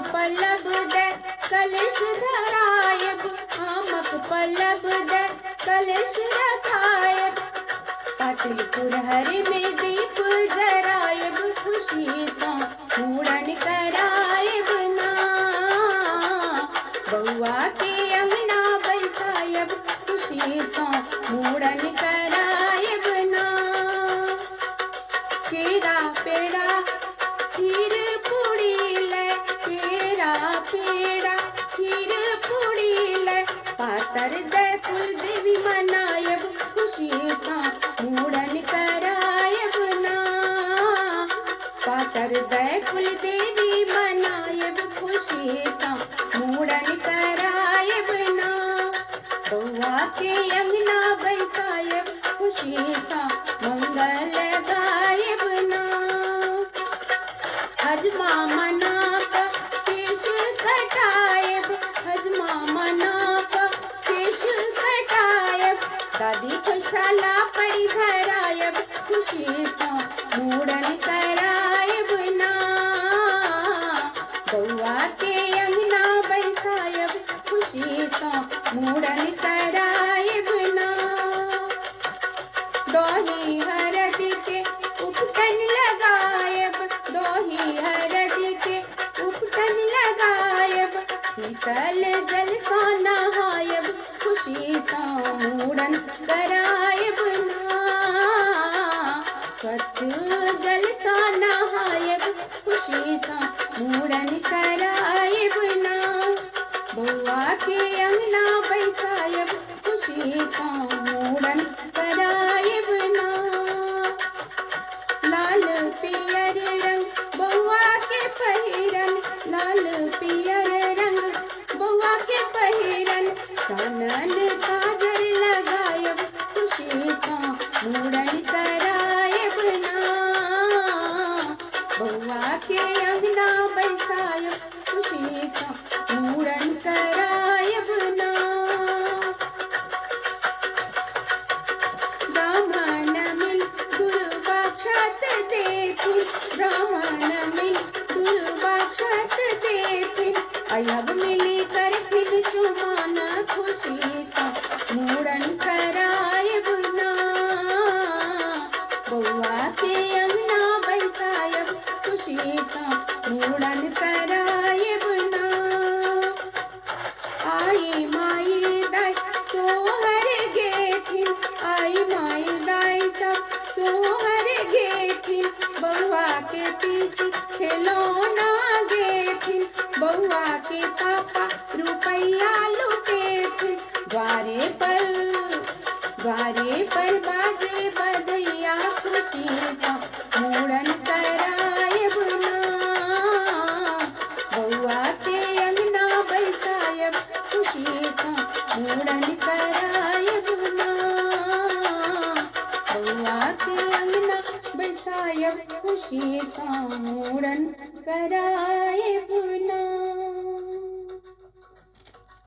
पल्लव दे कलश धरायब, आमक पल्लव दे कलश रखायब। पातिल पुरहर में दीप जरायब, खुशी सा पूरन करायब ना। बउआ के अंगना बैसायब, खुशी सा पूरन करायब ना। केरा पेड़ा खीर पूड़ी ले, केरा पेड़ा खीर पूड़ी ले। पातर दे कुल देवी मनायब, खुशी सा मूड़न करायब ना। पातर दे कुल देवी मनायब, खुशी सा मूड़न करायब ना। बउआ के अंगना बैसायब, खुशी सा मंगल गायब ना। हजमा मना का केश कटायब, हजमा मना का केश कटायब। दादी को छाला पड़ी धरायब, खुशी सा मूड़न करायब ना। बउआ के अंगना बैसायब, खुशी सा मूड़न करायब ना। दोही हरद के उपटन लगायब, दोही हरद के उपटन लगायब। शीतल जल सा नहायब, खुशी सा मूड़न करायब ना। स्वच्छ जल सा नहायब, खुशी सा मूड़न करायब ना। बउआ के अंगना बैसायब, खुशी सा मूड़न करायब ना। लाल पियर रंग बउआ के पहिरन, लाल पियर रंग बउआ के पहिरन। चानन काजर लगायब, खुशी सा मूड़न करायब ना। बउआ के अंगना बैसायब, खुशी सा मूड़न करायब ना। ब्राह्मण मिल दुर्वाक्षत देथिन, ब्राह्मण मिल दुर्वाक्षत देथिन। अयब मिली करथिन चुमान, खुशी सा मूड़न करायब ना। बउआ के अंगना बैसायब, खुशी सा मूड़न करायब ना। आई माई दाई सोहर गेथिन, आई माई दाई सब सोहर गेथिन। बउआ के पीसी खिलौना गेथिन, बउआ के पापा रुपैया लुटेथिन। द्वारे पर बाजे बधैया, खुशी सा मूड़न करायब ना। बउआ के अंगना बैसायब, खुशी सा मूड़न करायब ना। बउआ के अंगना बैसायब, खुशी सा मूड़न करायब।